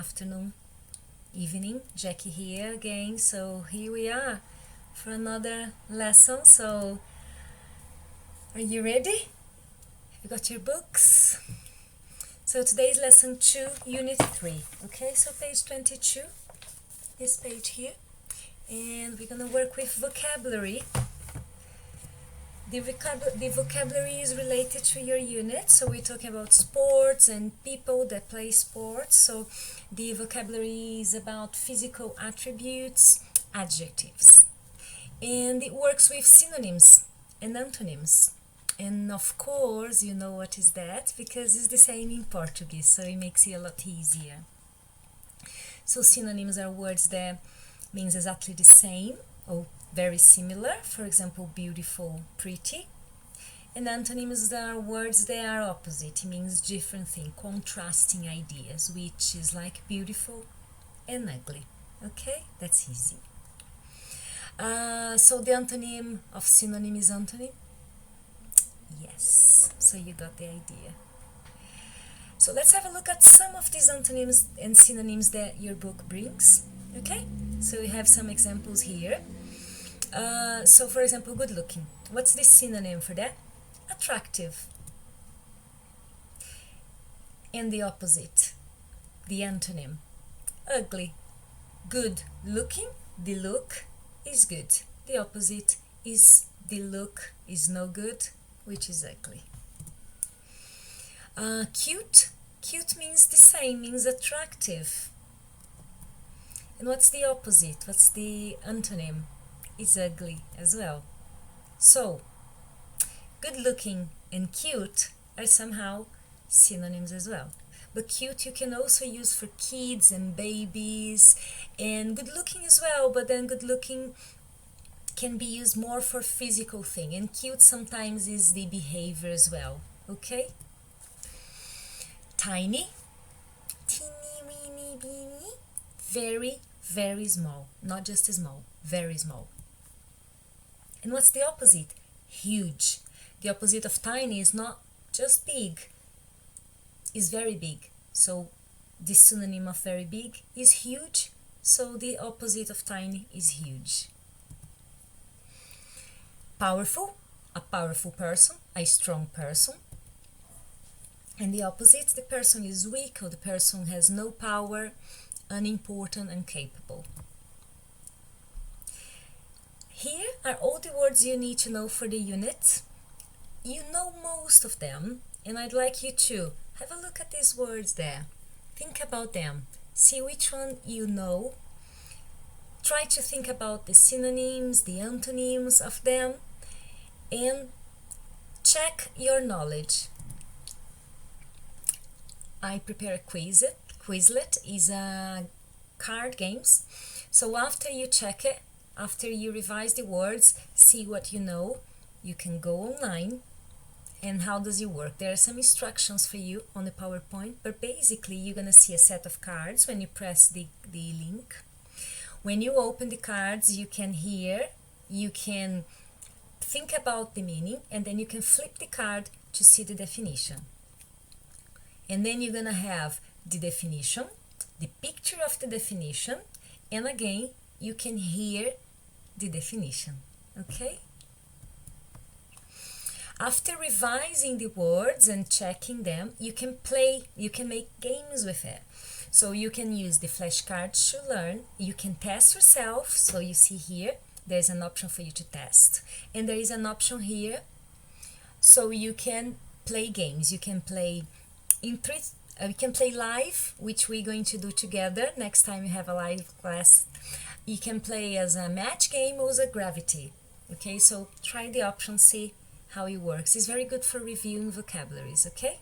afternoon, evening. Jackie here again. So here we are for another lesson. So are you ready? Have you got your books? So today's lesson 2, unit 3. Okay, so page 22, this page here. And we're gonna work with vocabulary. The vocabulary is related to your unit, so we're talking about sports and people that play sports. So the vocabulary is about physical attributes, adjectives. And it works with synonyms and antonyms. And of course, you know what is that, because it's the same in Portuguese, so it makes it a lot easier. So synonyms are words that means exactly the same or very similar, for example, beautiful, pretty. And antonyms are words that are opposite, it means different thing, contrasting ideas, which is like beautiful and ugly. Okay, that's easy. So the antonym of synonym is antonym? Yes, so you got the idea. So let's have a look at some of these antonyms and synonyms that your book brings. Okay, so we have some examples here. So for example, good looking. What's the synonym for that? Attractive. And the opposite, the antonym, ugly. Good looking, the look is good. The opposite is the look is no good, which is ugly. Cute. Cute means the same, means attractive. And what's the opposite? What's the antonym? Is ugly as well. So, good looking and cute are somehow synonyms as well. But cute you can also use for kids and babies, and good looking as well, but then good looking can be used more for physical thing, and cute sometimes is the behavior as well. Okay? Tiny, teeny weeny beeny, very, very small, not just small, very small. And what's the opposite? Huge. The opposite of tiny is not just big, is very big. So the synonym of very big is huge, so the opposite of tiny is huge. Powerful, a powerful person, a strong person. And the opposite, the person is weak or the person has no power, unimportant, incapable. Here are all the words you need to know for the unit. You know most of them, and I'd like you to have a look at these words there. Think about them. See which one you know. Try to think about the synonyms, the antonyms of them, and check your knowledge. I prepare a Quizlet. Quizlet is a card games. So after you check it, after you revise the words, see what you know, you can go online. And how does it work? There are some instructions for you on the PowerPoint, but basically you're gonna see a set of cards when you press the link. When you open the cards, you can think about the meaning, and then you can flip the card to see the definition. And then you're gonna have the definition, the picture of the definition, and again, you can hear the definition, okay? After revising the words and checking them, you can make games with it. So you can use the flashcards to learn, you can test yourself, so you see here, there's an option for you to test. And there is an option here, so you can play games. You can play you can play live, which we're going to do together next time you have a live class. You can play as a match game or as a gravity. Okay, so try the option, see how it works. It's very good for reviewing vocabularies, okay?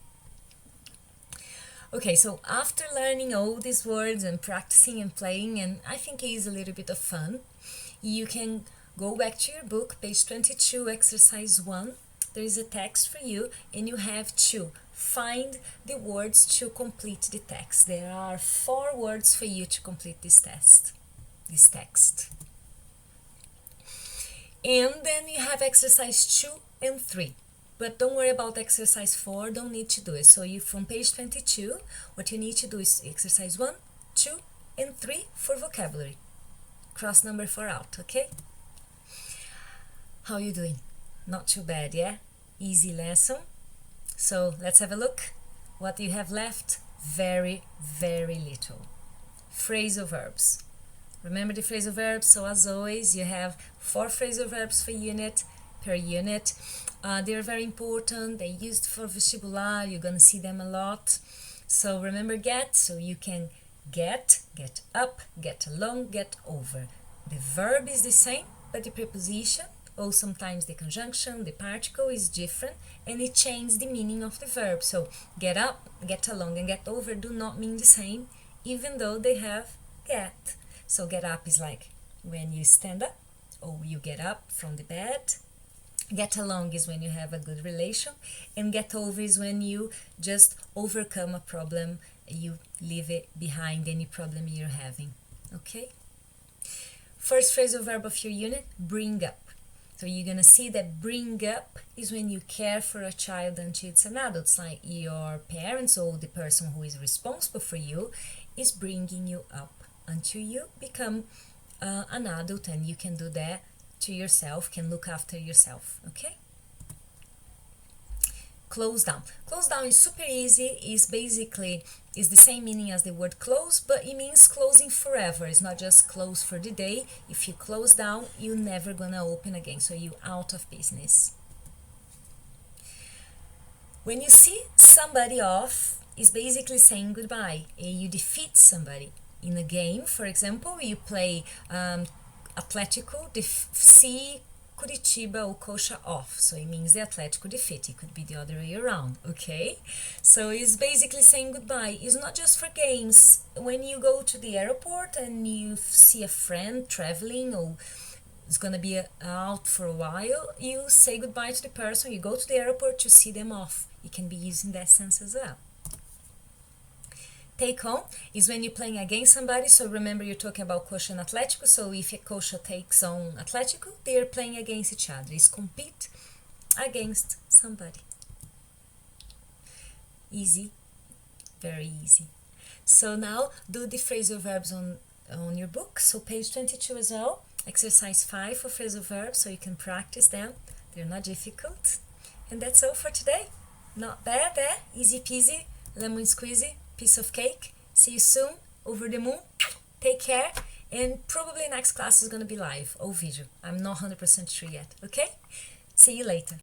Okay, so after learning all these words and practicing and playing, and I think it is a little bit of fun, you can go back to your book, page 22, exercise 1. There is a text for you, and you have to find the words to complete the text. There are 4 words for you to complete this text. And then you have exercise 2 and 3. But don't worry about exercise 4, don't need to do it. So you from page 22, what you need to do is exercise 1, 2 and 3 for vocabulary. Cross number 4 out, okay? How you doing? Not too bad, yeah? Easy lesson. So let's have a look. What do you have left? Very, very little. Phrasal verbs. Remember the phrasal verbs? So as always, you have 4 phrasal verbs per unit. They're very important. They're used for vestibular. You're gonna see them a lot. So remember get. So you can get up, get along, get over. The verb is the same, but the preposition, or sometimes the conjunction, the particle is different, and it changes the meaning of the verb. So get up, get along, and get over do not mean the same, even though they have get. So get up is like when you stand up, or you get up from the bed. Get along is when you have a good relation, and get over is when you just overcome a problem, you leave it behind, any problem you're having, okay? First phrasal verb of your unit, bring up. So you're gonna see that bring up is when you care for a child until it's an adult. It's like your parents or the person who is responsible for you is bringing you up until you become an adult, and you can do that to yourself, can look after yourself, okay? Close down. Close down is super easy, is the same meaning as the word close, but it means closing forever. It's not just close for the day. If you close down, you're never gonna open again, so you're out of business. When you see somebody off, it's basically saying goodbye. You defeat somebody. In a game, for example, you play Atlético, see Curitiba or Coxa off, so it means the Atlético defeat. It could be the other way around, okay? So it's basically saying goodbye. It's not just for games. When you go to the airport and you see a friend traveling or is gonna be out for a while, you say goodbye to the person. You go to the airport to see them off. You can be using that sense as well. Take on is when you're playing against somebody. So remember, you're talking about Coxa and Atlético. So if a Coxa takes on Atlético, they're playing against each other. It's compete against somebody. Easy, very easy. So now do the phrasal verbs on your book. So page 22 as well. Exercise 5 for phrasal verbs, so you can practice them. They're not difficult. And that's all for today. Not bad, eh? Easy peasy, lemon squeezy. Piece of cake. See you soon, over the moon. Take care, and probably next class is gonna be live or video. I'm not 100% sure yet, okay? See you later.